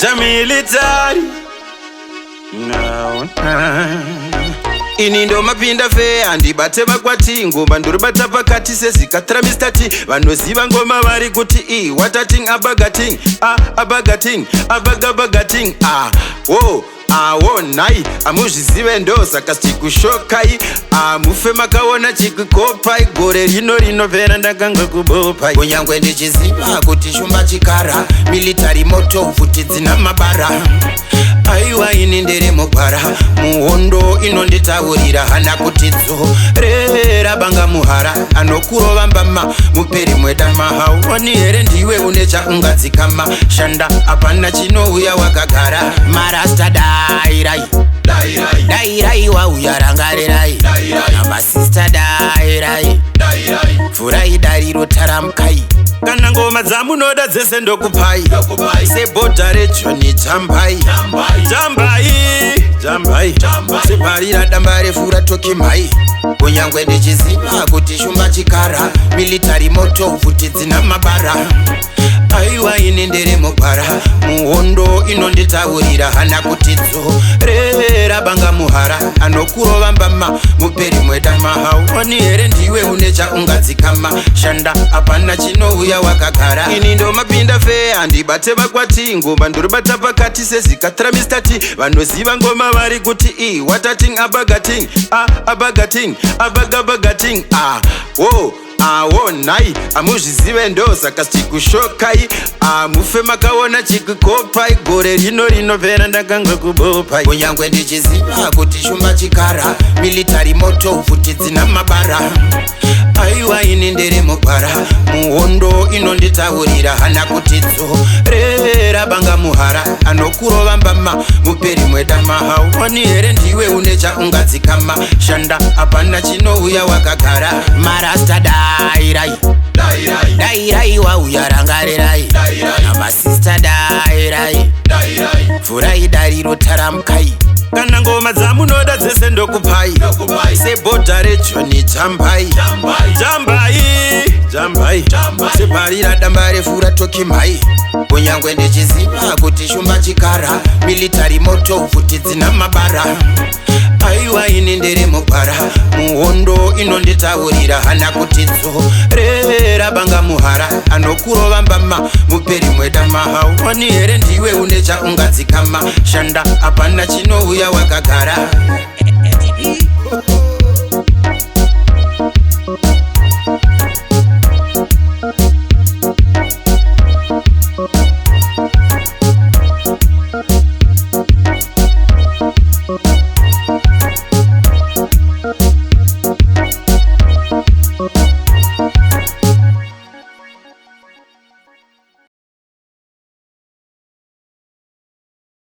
Jamilitari ini ndo mapinda fe andibate makwati ngoma nduribata pakati sezikatra mistati vanoziva ngoma vari kuti watating abagating abagating wo nai amuzvizive ndo saka stikushokai mufe makaona chikukopai gore rinopera ndakanga kubopai kunyangwe ndichiziva kuti Shumba Chikara military moto futi dzina mabara aiwa ini ndere mogwara muhondo inonditaurira hana kuti dzorera banga muhara anokurova mbama muperi mwedama hauoni here ndiwe une chaungadzikama shanda hapana chinouya wakagara marasta dairai wauya rangarerai namasista dairai furai dariro taramkai kana ngoma dzamunoda dzese ndokupai sebhodha rejoni jambai separira damba refu ratokimai kunyangwe ndichiziva kuti Shumba Chikara military moto futi dzina mabara aiwa ini ndere mogwara muhondo inonditaurira hana kuti dzorera banga muhara anokurova mbama muperi mwedama hauoni here ndiwe une chaungadzikama shanda hapana chinouya wakagara ini ndo mapinda fe andibate makwati ngoma ndoribata pakati sezikatra mistati vanoziva ngoma vari kuti watating abagating wo nai amuzvizive ndo saka stikushokai mufe makaona chikukopai gore rinopera ndakanga kubopai kunyangwe ndichiziva kuti Shumba Chikara military moto futi dzina mabara aiwa ini ndere mogwara muhondo inonditaurira hana kuti dzorera banga muhara anokurova mbama muperi mwedama hauoni here ndiwe une chaungadzikama shanda hapana chinouya wakagara marasta dairai wauya rangarerai namasista dairai furai dariro taramkai kana ngoma dzamunoda dzese ndokupai sebhodha rejoni jambai separira damba refu ratokimai kunyangwe ndichiziva kuti Shumba Chikara military moto futi dzina mabara aiwa ini ndere mogwara muhondo inonditaurira hana kuti dzorera banga muhara anokurova mbama muperi mwedama hauoni here ndiwe une chaungadzikama shanda hapana chinouya wakagara